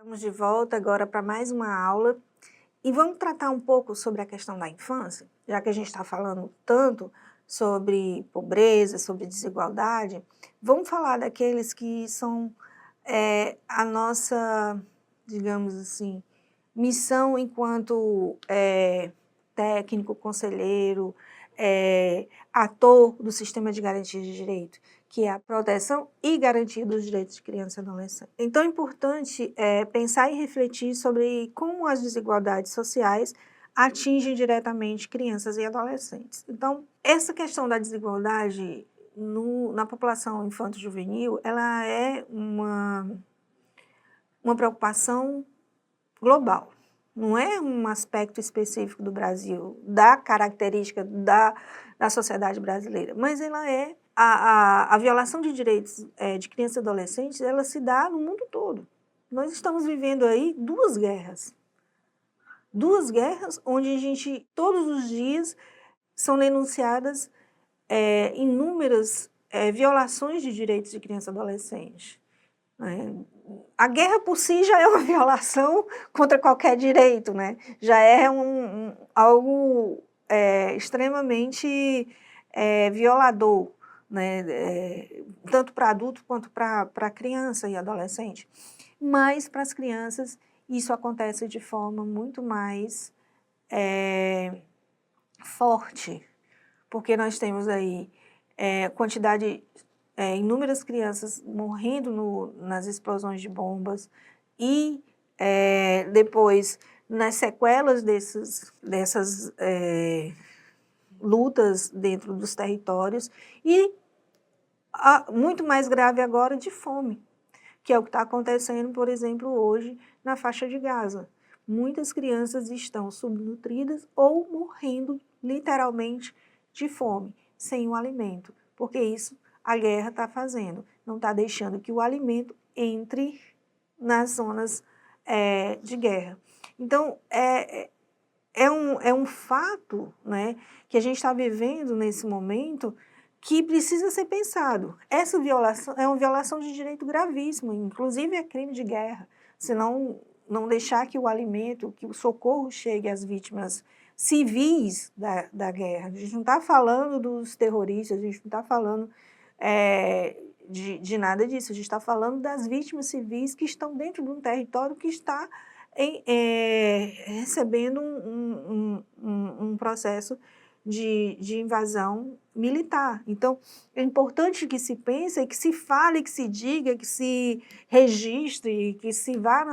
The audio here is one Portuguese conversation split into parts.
Estamos de volta agora para mais uma aula e vamos tratar um pouco sobre a questão da infância, já que a gente está falando tanto sobre pobreza, sobre desigualdade, vamos falar daqueles que são a nossa, digamos assim, missão enquanto técnico, conselheiro, ator do sistema de garantia de direito, que é a proteção e garantia dos direitos de criança e adolescente. Então é importante pensar e refletir sobre como as desigualdades sociais atingem diretamente crianças e adolescentes. Então, essa questão da desigualdade na população infanto-juvenil, ela é uma preocupação global. Não é um aspecto específico do Brasil, da característica da sociedade brasileira, mas ela é a violação de direitos de crianças e adolescentes, ela se dá no mundo todo. Nós estamos vivendo aí duas guerras onde a gente, todos os dias, são denunciadas inúmeras violações de direitos de criança e adolescente. A guerra por si já é uma violação contra qualquer direito, né? Já é algo extremamente violador, né? Tanto para adulto quanto para criança e adolescente. Mas para as crianças isso acontece de forma muito mais forte, porque nós temos aí quantidade inúmeras crianças morrendo nas explosões de bombas e depois nas sequelas dessas lutas dentro dos territórios e muito mais grave agora de fome, que é o que está acontecendo, por exemplo, hoje na faixa de Gaza. Muitas crianças estão subnutridas ou morrendo literalmente de fome, sem o alimento, porque isso a guerra está fazendo, não está deixando que o alimento entre nas zonas de guerra. Então, é um fato, né, que a gente está vivendo nesse momento que precisa ser pensado. Essa violação é uma violação de direito gravíssimo, inclusive é crime de guerra, senão não deixar que o alimento, que o socorro chegue às vítimas civis da guerra. A gente não está falando dos terroristas, a gente não está falando de nada disso, a gente está falando das vítimas civis que estão dentro de um território que está recebendo um processo de invasão militar. Então, é importante que se pense, que se fale, que se diga, que se registre, que se vá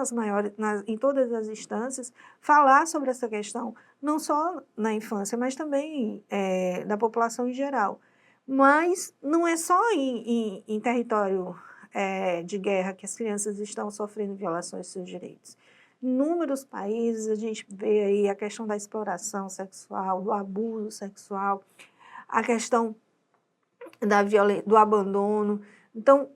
em todas as instâncias, falar sobre essa questão, não só na infância, mas também da população em geral. Mas não é só em território de guerra que as crianças estão sofrendo violações de seus direitos. Em inúmeros países a gente vê aí a questão da exploração sexual, do abuso sexual, a questão do abandono. Então,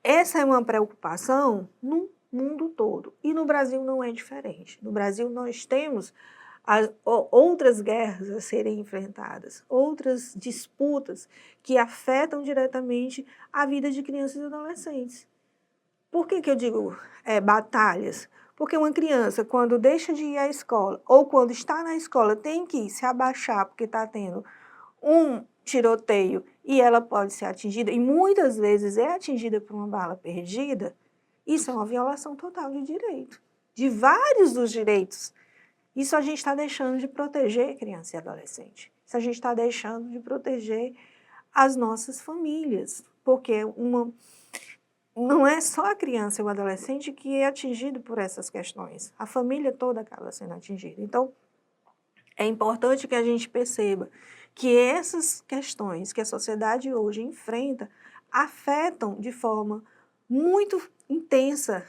essa é uma preocupação no mundo todo. E no Brasil não é diferente. No Brasil nós temos outras guerras a serem enfrentadas, outras disputas que afetam diretamente a vida de crianças e adolescentes. Por que eu digo batalhas? Porque uma criança, quando deixa de ir à escola, ou quando está na escola, tem que se abaixar porque está tendo um tiroteio e ela pode ser atingida, e muitas vezes é atingida por uma bala perdida, isso é uma violação total de direito, de vários dos direitos. Isso a gente está deixando de proteger criança e adolescente. Isso a gente está deixando de proteger as nossas famílias, porque não é só a criança e o adolescente que é atingido por essas questões. A família toda acaba sendo atingida. Então, é importante que a gente perceba que essas questões que a sociedade hoje enfrenta afetam de forma muito intensa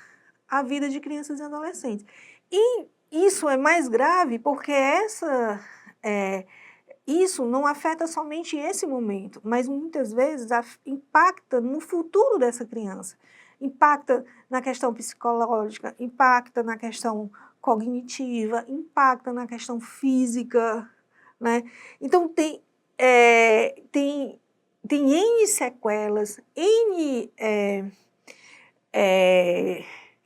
a vida de crianças e adolescentes. E isso é mais grave porque isso não afeta somente esse momento, mas muitas vezes impacta no futuro dessa criança. Impacta na questão psicológica, impacta na questão cognitiva, impacta na questão física, né? Então, tem N sequelas, N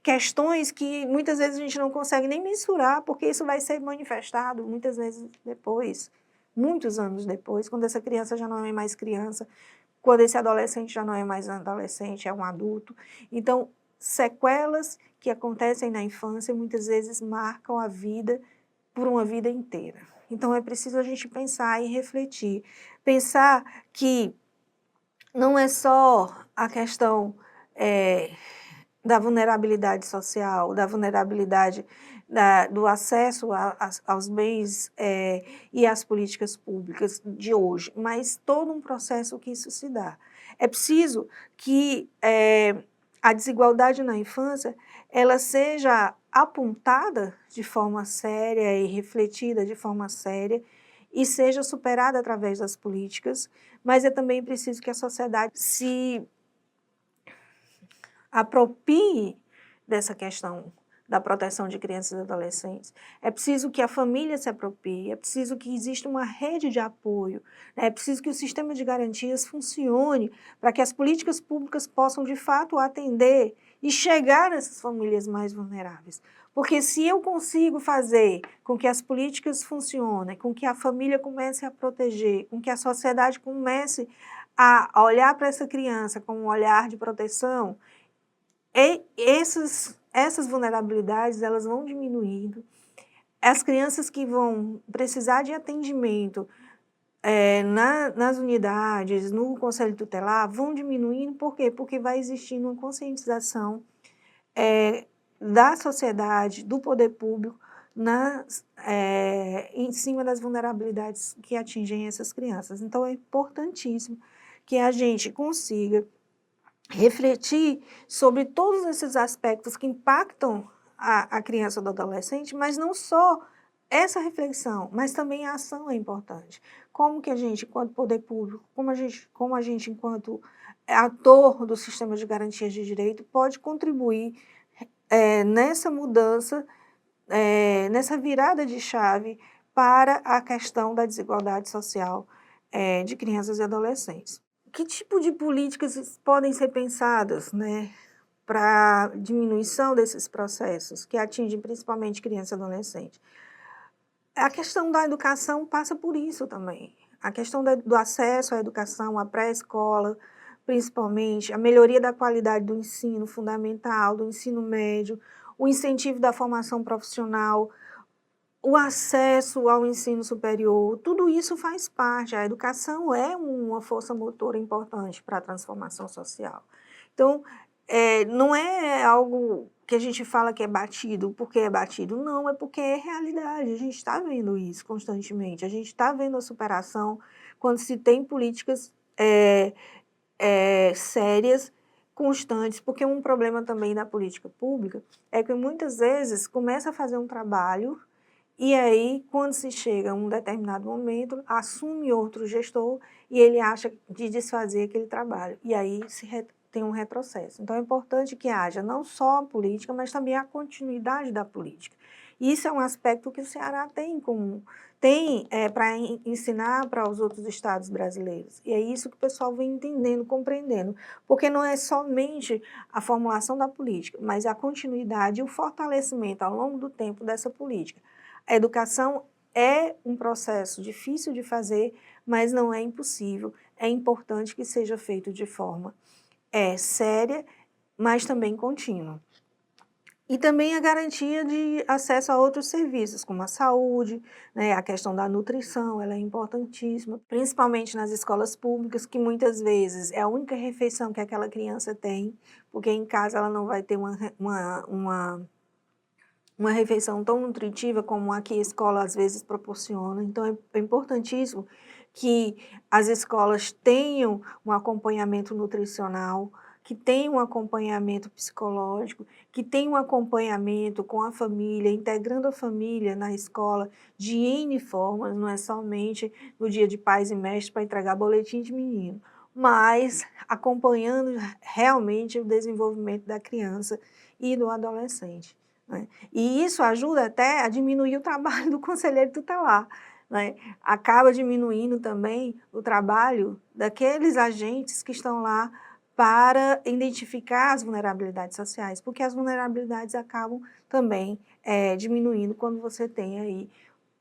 questões que muitas vezes a gente não consegue nem mensurar, porque isso vai ser manifestado muitas vezes depois, muitos anos depois, quando essa criança já não é mais criança, quando esse adolescente já não é mais adolescente, é um adulto. Então, sequelas que acontecem na infância muitas vezes marcam a vida por uma vida inteira. Então, é preciso a gente pensar e refletir. Pensar que não é só a questão da vulnerabilidade social, da vulnerabilidade do acesso aos bens e às políticas públicas de hoje, mas todo um processo que isso se dá. É preciso que a desigualdade na infância ela seja apontada de forma séria e refletida de forma séria e seja superada através das políticas, mas é também preciso que a sociedade se aproprie dessa questão da proteção de crianças e adolescentes. É preciso que a família se aproprie, é preciso que exista uma rede de apoio, né? É preciso que o sistema de garantias funcione para que as políticas públicas possam, de fato, atender e chegar nessas famílias mais vulneráveis. Porque se eu consigo fazer com que as políticas funcionem, com que a família comece a proteger, com que a sociedade comece a olhar para essa criança com um olhar de proteção, essas vulnerabilidades elas vão diminuindo. As crianças que vão precisar de atendimento nas unidades, no conselho tutelar, vão diminuindo. Por quê? Porque vai existindo uma conscientização da sociedade, do poder público, em cima das vulnerabilidades que atingem essas crianças. Então, é importantíssimo que a gente consiga refletir sobre todos esses aspectos que impactam a criança ou do adolescente, mas não só essa reflexão, mas também a ação é importante. Como que a gente, enquanto poder público, como a gente enquanto ator do sistema de garantias de direito, pode contribuir nessa mudança, nessa virada de chave para a questão da desigualdade social de crianças e adolescentes. Que tipo de políticas podem ser pensadas, né, para diminuição desses processos que atingem principalmente criança e adolescente? A questão da educação passa por isso também. A questão do acesso à educação, à pré-escola, principalmente, a melhoria da qualidade do ensino fundamental, do ensino médio, o incentivo da formação profissional, o acesso ao ensino superior, tudo isso faz parte. A educação é uma força motora importante para a transformação social. Então, não é algo que a gente fala que é batido porque é batido, não, é porque é realidade. A gente está vendo isso constantemente, a gente está vendo a superação quando se tem políticas sérias, constantes, porque um problema também da política pública é que muitas vezes começa a fazer um trabalho e aí, quando se chega a um determinado momento, assume outro gestor e ele acha de desfazer aquele trabalho. E aí tem um retrocesso. Então, é importante que haja não só a política, mas também a continuidade da política. E isso é um aspecto que o Ceará tem para ensinar para os outros estados brasileiros. E é isso que o pessoal vem entendendo, compreendendo. Porque não é somente a formulação da política, mas a continuidade e o fortalecimento ao longo do tempo dessa política. A educação é um processo difícil de fazer, mas não é impossível. É importante que seja feito de forma séria, mas também contínua. E também a garantia de acesso a outros serviços, como a saúde, né, a questão da nutrição, ela é importantíssima, principalmente nas escolas públicas, que muitas vezes é a única refeição que aquela criança tem, porque em casa ela não vai ter uma refeição tão nutritiva como a que a escola às vezes proporciona. Então, é importantíssimo que as escolas tenham um acompanhamento nutricional, que tenham um acompanhamento psicológico, que tenham um acompanhamento com a família, integrando a família na escola de N formas, não é somente no dia de pais e mestres para entregar boletim de menino, mas acompanhando realmente o desenvolvimento da criança e do adolescente, né? E isso ajuda até a diminuir o trabalho do conselheiro tutelar, né? Acaba diminuindo também o trabalho daqueles agentes que estão lá para identificar as vulnerabilidades sociais, porque as vulnerabilidades acabam também diminuindo quando você tem aí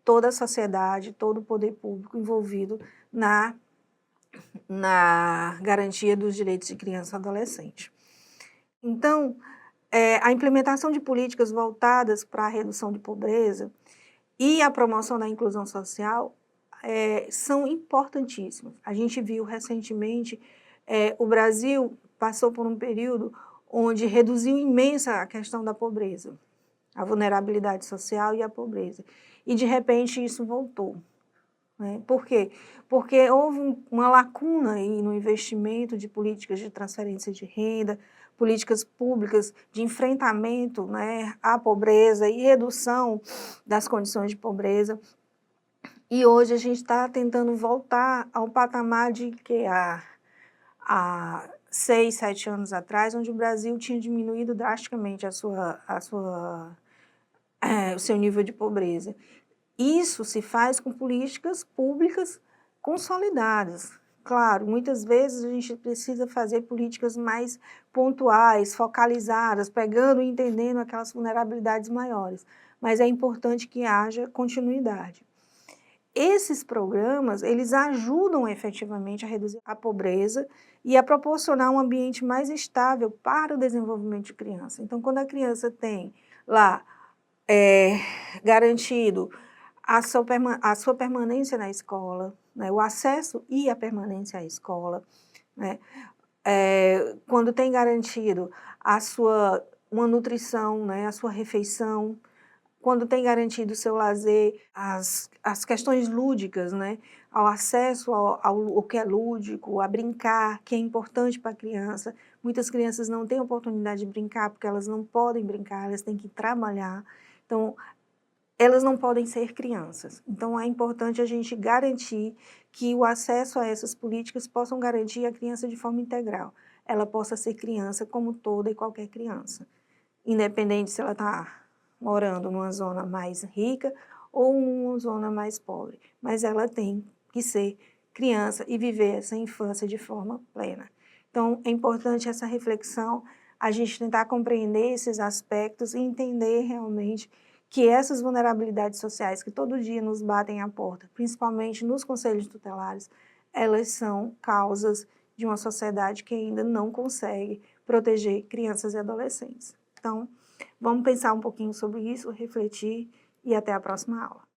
toda a sociedade, todo o poder público envolvido na garantia dos direitos de criança e adolescente. Então, a implementação de políticas voltadas para a redução de pobreza e a promoção da inclusão social são importantíssimas. A gente viu recentemente, o Brasil passou por um período onde reduziu imensa a questão da pobreza, a vulnerabilidade social e a pobreza. E, de repente, isso voltou. Por quê? Porque houve uma lacuna aí no investimento de políticas de transferência de renda, políticas públicas de enfrentamento, à pobreza e redução das condições de pobreza. E hoje a gente está tentando voltar ao patamar de que há 6, 7 anos atrás, onde o Brasil tinha diminuído drasticamente o seu nível de pobreza. Isso se faz com políticas públicas consolidadas. Claro, muitas vezes a gente precisa fazer políticas mais pontuais, focalizadas, pegando e entendendo aquelas vulnerabilidades maiores, mas é importante que haja continuidade. Esses programas, eles ajudam efetivamente a reduzir a pobreza e a proporcionar um ambiente mais estável para o desenvolvimento de criança. Então, quando a criança tem lá garantido a sua permanência na escola, o acesso e a permanência à escola, quando tem garantido uma nutrição, a sua refeição, quando tem garantido o seu lazer, as questões lúdicas, ao acesso ao que é lúdico, a brincar, que é importante para a criança. Muitas crianças não têm oportunidade de brincar porque elas não podem brincar, elas têm que trabalhar. Então, elas não podem ser crianças. Então, é importante a gente garantir que o acesso a essas políticas possam garantir a criança de forma integral. Ela possa ser criança como toda e qualquer criança, independente se ela está morando numa zona mais rica ou numa zona mais pobre. Mas ela tem que ser criança e viver essa infância de forma plena. Então, é importante essa reflexão, a gente tentar compreender esses aspectos e entender realmente que essas vulnerabilidades sociais que todo dia nos batem à porta, principalmente nos conselhos tutelares, elas são causas de uma sociedade que ainda não consegue proteger crianças e adolescentes. Então, vamos pensar um pouquinho sobre isso, refletir e até a próxima aula.